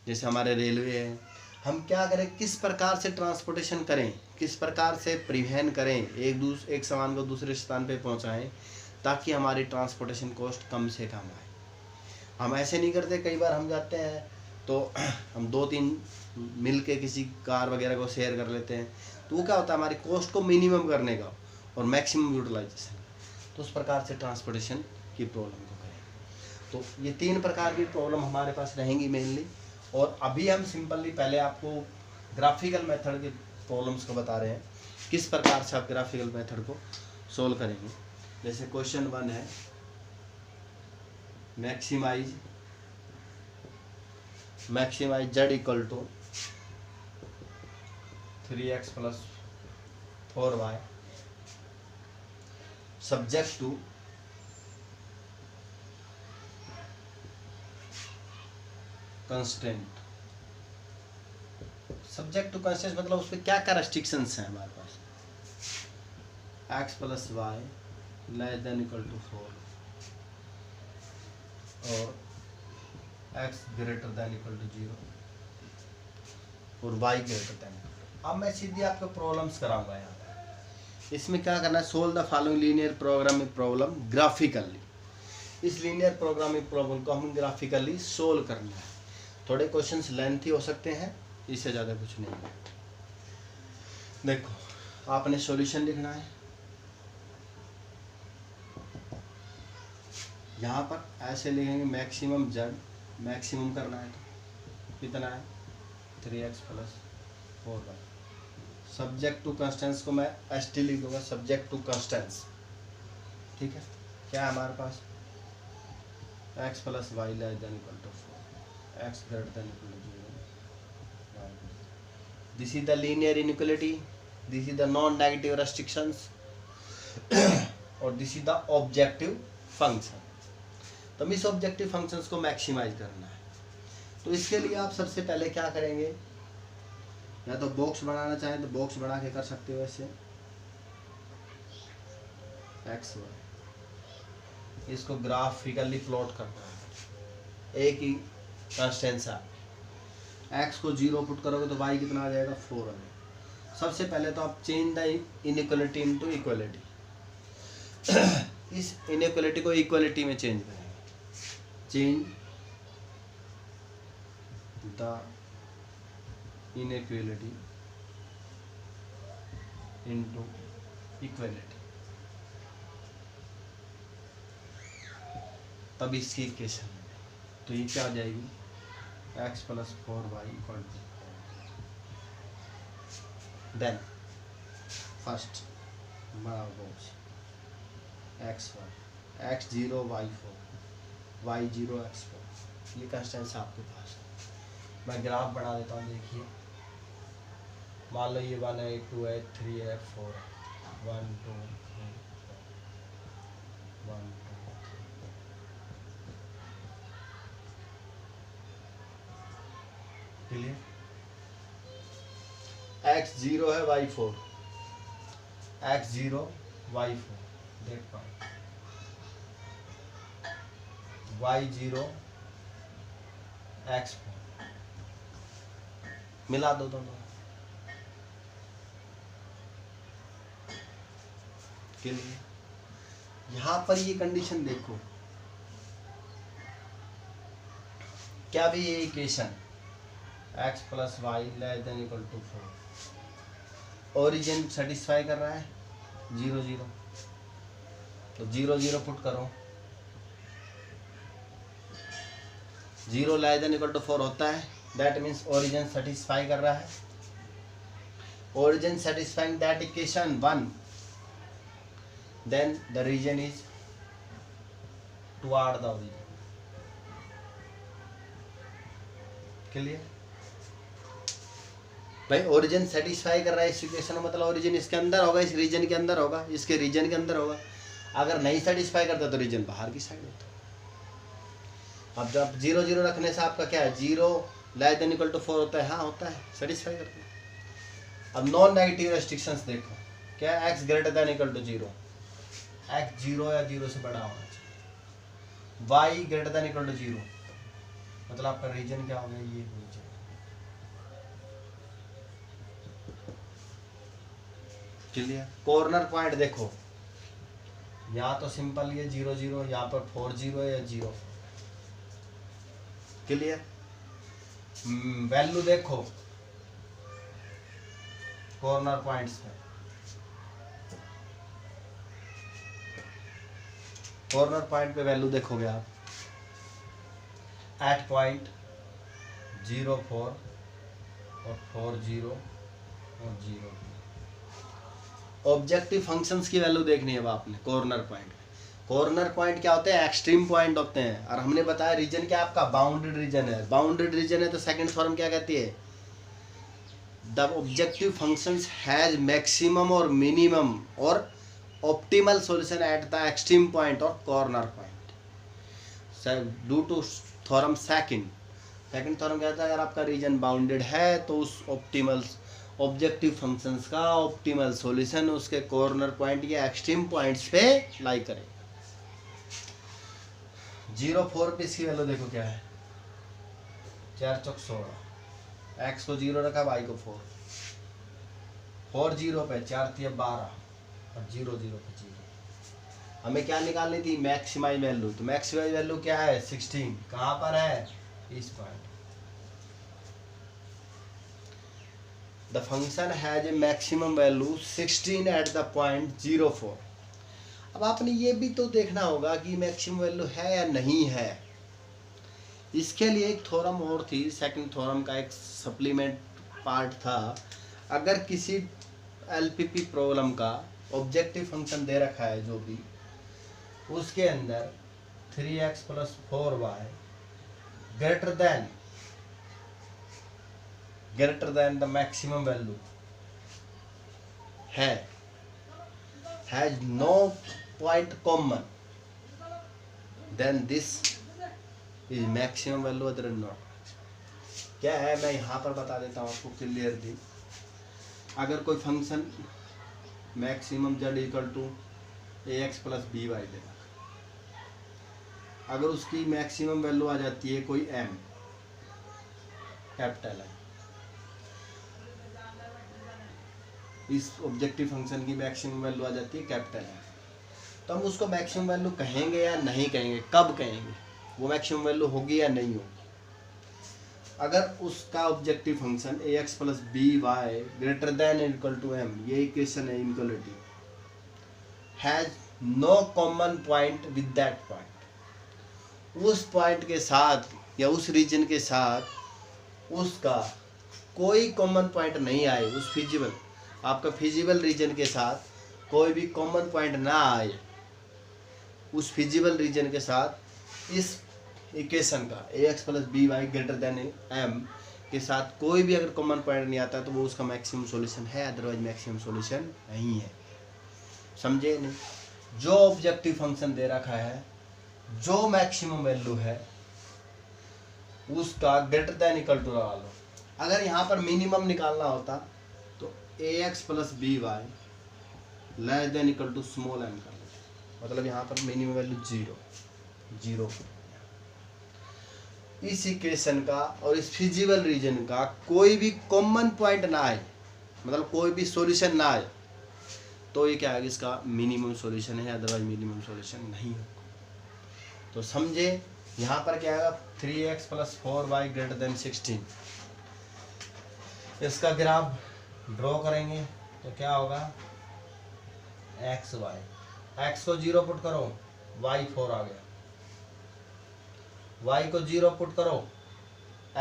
जैसे हमारे रेलवे है, हम क्या करें, किस प्रकार से ट्रांसपोर्टेशन करें, किस प्रकार से परिवहन करें, एक सामान को दूसरे स्थान पे पहुंचाएं ताकि हमारी ट्रांसपोर्टेशन कॉस्ट कम से कम आए। हम ऐसे नहीं करते, कई बार हम जाते हैं तो हम 2-3 मिल के किसी कार वगैरह को शेयर कर लेते हैं, तो वो क्या होता है, हमारी कॉस्ट को मिनिमम करने का और मैक्सिमम यूटिलाइजेशन, तो उस प्रकार से ट्रांसपोर्टेशन की प्रॉब्लम को करें। तो ये 3 प्रकार की प्रॉब्लम हमारे पास रहेंगी मेनली। और अभी हम सिंपली पहले आपको ग्राफिकल मेथड की प्रॉब्लम्स को बता रहे हैं, किस प्रकार से आप ग्राफिकल मेथड को सोल्व करेंगे। जैसे क्वेश्चन 1 है, maximise z equal to 3x + 4y subject to constant. Subject to constant मतलब उसमें क्या क्या रेस्ट्रिक्शंस हैं हमारे पास, x + y ≤ 4 और x ≥ 0 और y ≥। अब मैं सीधी आपको प्रॉब्लम्स कराऊंगा यहाँ पे। इसमें क्या करना है, solve the following linear programming problem graphically. इस लीनियर प्रोग्रामिंग प्रॉब्लम को हम ग्राफिकली सोल्व करना है। थोड़े क्वेश्चंस लेंथी हो सकते हैं, इससे ज़्यादा कुछ नहीं है। देखो आपने सॉल्यूशन लिखना है, यहाँ पर ऐसे लिखेंगे मैक्सिमम z, मैक्सिमम करना है तो कितना है 3x + 4y। Subject to constants को मैं ST लिख दूंगा, सब्जेक्ट टू कंस्टेंट्स, ठीक है। क्या है हमारे पास, x + y ≤ 4, x > 0, this is the linear inequality, this is the non negative restrictions और this is the objective function. तो इस ऑब्जेक्टिव फंक्शंस को मैक्सिमाइज करना है। तो इसके लिए आप सबसे पहले क्या करेंगे, या तो बॉक्स बनाना चाहें तो बॉक्स बना के कर सकते हो ऐसे x y, इसको ग्राफिकली प्लॉट करना है। एक ही कंस्टेंट है, x को 0 पुट करोगे तो y कितना आ जाएगा 4 आ जाएगा। सबसे पहले तो आप change the inequality into equality, इस इनइक्वालिटी को इक्वालिटी में चेंज करेंगे। Change the inequality into equality, तब इसकी इक्वेशन तो ये क्या आ जाएगी, x + 4y = 4। देन फर्स्ट बड़ा box x 0 y 4 y 0 x 4, ये कंस्टेंट्स आपके पास है। मैं ग्राफ बना देता हूँ, देखिए मान लो ये 1 है 2 है 3 है 4 है, 1 2 3 4 1 2 क्लियर। x 0 है y 4, x 0 y 4, देख पाए y 0 x 4, मिला दो दोनों के लिए। यहाँ पर ये कंडीशन देखो, क्या भी ये equation x + y ≤ 4, origin satisfy कर रहा है 0 0, तो 0 0 पुट करो, 0 < 4 होता है, दैट मीन्स ओरिजिन सेटिस्फाई कर रहा है। Origin satisfying that equation 1, then the region is toward the origin। Clear भाई, ओरिजिन सेटिस्फाई कर रहा है इस इक्वेशन, मतलब ओरिजिन इसके अंदर होगा, इस रीजन के अंदर होगा, इसके रीजन के अंदर होगा। अगर नहीं सेटिस्फाई करता तो रीजन बाहर की साइड होता। अब जब 0 0 रखने से आपका क्या है, 0 < 4 होता है, हाँ होता है, सेटिस्फाई करता है। अब नॉन नेगेटिव रेस्ट्रिक्शंस देखो, क्या है, x > 0, x 0 या 0 से बड़ा होना चाहिए, y > 0, मतलब आपका रीजन क्या हो गया, ये रीजन। क्लियर। कॉर्नर पॉइंट देखो, या तो सिंपल ये 0 0, यहाँ पर 4 0 है या 0। क्लियर। वैल्यू देखो कॉर्नर पॉइंट्स में, कॉर्नर पॉइंट पे वैल्यू देखोगे आप एट पॉइंट 0 4 और 4 0 और 0। ऑब्जेक्टिव फंक्शंस की वैल्यू देखनी है अब आपने कॉर्नर पॉइंट। कॉर्नर पॉइंट क्या होते हैं? एक्सट्रीम पॉइंट होते हैं। और हमने बताया रीजन क्या आपका बाउंडेड रीजन है। बाउंडेड रीजन है तो सेकंड फॉर्म क्या कहती है? The objective functions has maximum और मिनिमम और optimal solution at the extreme point और corner point due to theorem second. Second theorem कहता है अगर आपका रीजन बाउंडेड है तो उस ऑप्टिमल ऑब्जेक्टिव फंक्शंस का ऑप्टिमल सॉल्यूशन उसके कॉर्नर पॉइंट या एक्सट्रीम पॉइंट्स पे लाई करें। 0 4 पे इसकी वैल्यू देखो क्या है? 4 चौक 16, एक्स को 0 रखा, वाई को 4। 4 0 पे 4 3 12 और 0 0 पे 0। हमें क्या निकालनी थी? Maximise value. तो मैक्सिमाइज वैल्यू क्या है? 16। कहाँ पर है? इस point. The function has a maximum value 16 at the point 0 4। अब आपने ये भी तो देखना होगा कि मैक्सिमम वैल्यू है या नहीं है। इसके लिए एक थ्योरम और थी, सेकंड थ्योरम का एक सप्लीमेंट पार्ट था। अगर किसी एलपीपी प्रॉब्लम का ऑब्जेक्टिव फंक्शन दे रखा है जो भी, उसके अंदर 3x + 4y greater than the maximum value has no point common, then this is maximum value other than not। क्या है मैं यहाँ पर बता देता हूँ आपको क्लियरली। अगर कोई function maximum z = ax + by देगा, अगर उसकी मैक्सिमम वैल्यू आ जाती है कोई m, कैपिटल है, इस ऑब्जेक्टिव फंक्शन की मैक्सिमम वैल्यू आ जाती है कैपिटल है, तो हम उसको मैक्सिमम वैल्यू कहेंगे या नहीं कहेंगे? कब कहेंगे? वो मैक्सिमम वैल्यू होगी या नहीं होगी? अगर उसका objective function ax + by greater than = m, ये इक्वेशन है inequality, has no common point with that point, उस पॉइंट के साथ या उस रीजन के साथ उसका कोई कॉमन पॉइंट नहीं आए, उस फिजिबल आपका फिजिबल रीजन के साथ कोई भी कॉमन पॉइंट ना आए, उस फिजिबल रीजन के साथ इस इक्वेशन का ax + by greater than m के साथ कोई भी अगर कॉमन पॉइंट नहीं आता तो वो उसका मैक्सिमम सॉल्यूशन है, अदरवाइज मैक्सिमम सॉल्यूशन नहीं है। समझे नहीं? जो ऑब्जेक्टिव फंक्शन दे रखा है, जो मैक्सिमम वैल्यू है उसका greater than = लगा लो। अगर यहाँ पर मिनिमम निकालना होता तो ax + by less than = small m कर लो, मतलब यहाँ पर मिनिमम वैल्यू 0 इस इक्वेशन का और इस फिजिबल रीजन का कोई भी कॉमन पॉइंट ना आए, मतलब कोई भी सॉल्यूशन ना आए, तो ये क्या है? इसका मिनिमम सॉल्यूशन है, अदरवाइज मिनिमम सॉल्यूशन नहीं है। तो समझे यहाँ पर क्या आएगा? 3x + 4y > 16। इसका ग्राफ ड्रॉ करेंगे तो क्या होगा? x y, x को 0 पुट करो, y 4 आ गया, y को 0 पुट करो,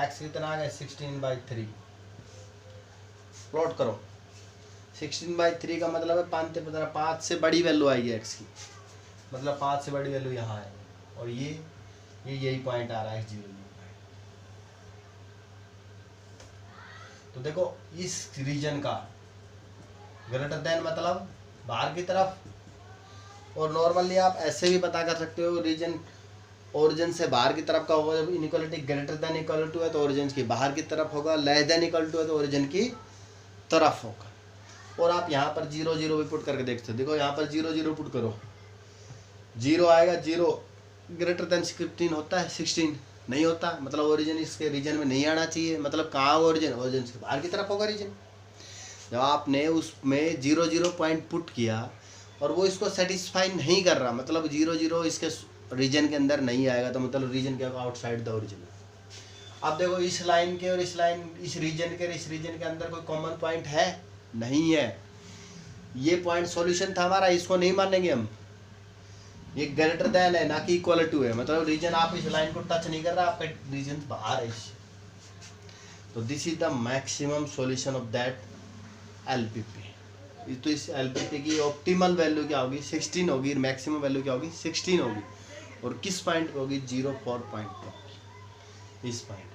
x कितना आ गया? 16/3। प्लॉट करो, 16/3 का मतलब है 5 से बड़ी वैल्यू आएगी x की, मतलब 5 से बड़ी वैल्यू यहाँ है, और ये यही पॉइंट आ रहा है x0। तो देखो इस रीजन का ग्रेटर देन मतलब बाहर की तरफ, और नॉर्मली आप ऐसे भी पता कर सकते हो रीजन ओरिजिन से बाहर की तरफ का होगा। जब inequality greater than equal to है तो ओरिजिन की बाहर की तरफ होगा, लेस देन इक्वल टू है तो ओरिजिन की तरफ होगा। और आप यहाँ पर 0 0 भी पुट करके देखते हो, देखो यहाँ पर 0 0 पुट करो, 0 आएगा। 0 ग्रेटर देन 15 होता है? 16 नहीं होता, मतलब ओरिजिन इसके रीजन में नहीं आना चाहिए। मतलब कहाँ ओरिजिन? ओरिजिन से बाहर की तरफ होगा रीजन। जब आपने उसमें 0 पॉइंट पुट किया और वो इसको सेटिस्फाई नहीं कर रहा, मतलब 0 इसके रीजन के अंदर नहीं आएगा, तो मतलब रीजन क्या होगा, आउटसाइड द ओरिजिन। अब देखो इस लाइन के और इस लाइन, इस रीजन के और इस रीजन के अंदर कोई कॉमन पॉइंट है, नहीं है। ये पॉइंट सॉल्यूशन था हमारा, इसको नहीं मानेंगे हम। ये ग्रेटर देन है, ना कि इक्वल टू है, मतलब रीजन आप इस लाइन को टच नहीं कर रहा, आपका रीजन बाहर है इससे। तो this is the maximum solution of that LPP. तो इस एलपीपी की ऑप्टिमल वैल्यू क्या होगी, 16 होगी, मैक्सिमम वैल्यू क्या होगी, 16 होगी। और किस पॉइंट पे होगी, 0 पॉइंट पे, इस पॉइंट।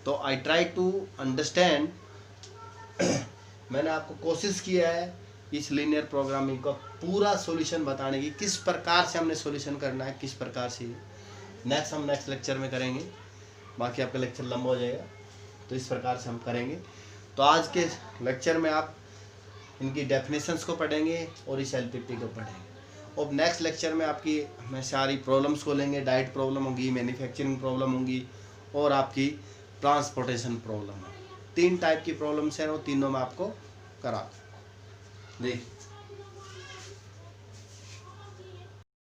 तो आई ट्राई टू अंडरस्टैंड मैंने आपको कोशिश किया है इस लीनियर प्रोग्रामिंग का पूरा सॉल्यूशन बताने की, किस प्रकार से हमने सॉल्यूशन करना है, किस प्रकार से। नेक्स्ट हम नेक्स्ट लेक्चर में करेंगे, बाकी आपका लेक्चर लंबा हो जाएगा, तो इस प्रकार से हम करेंगे। तो आज के लेक्चर में आप इनकी डेफिनेशंस को पढ़ेंगे और इस एलपीपी को पढ़ेंगे। और नेक्स्ट लेक्चर में आपकी मैं सारी प्रॉब्लम्स को लेंगे, डाइट प्रॉब्लम होगी, मैन्युफैक्चरिंग प्रॉब्लम होगी और आपकी ट्रांसपोर्टेशन प्रॉब्लम है। 3 टाइप की प्रॉब्लम्स हैं, वो तीनों में आपको करा देख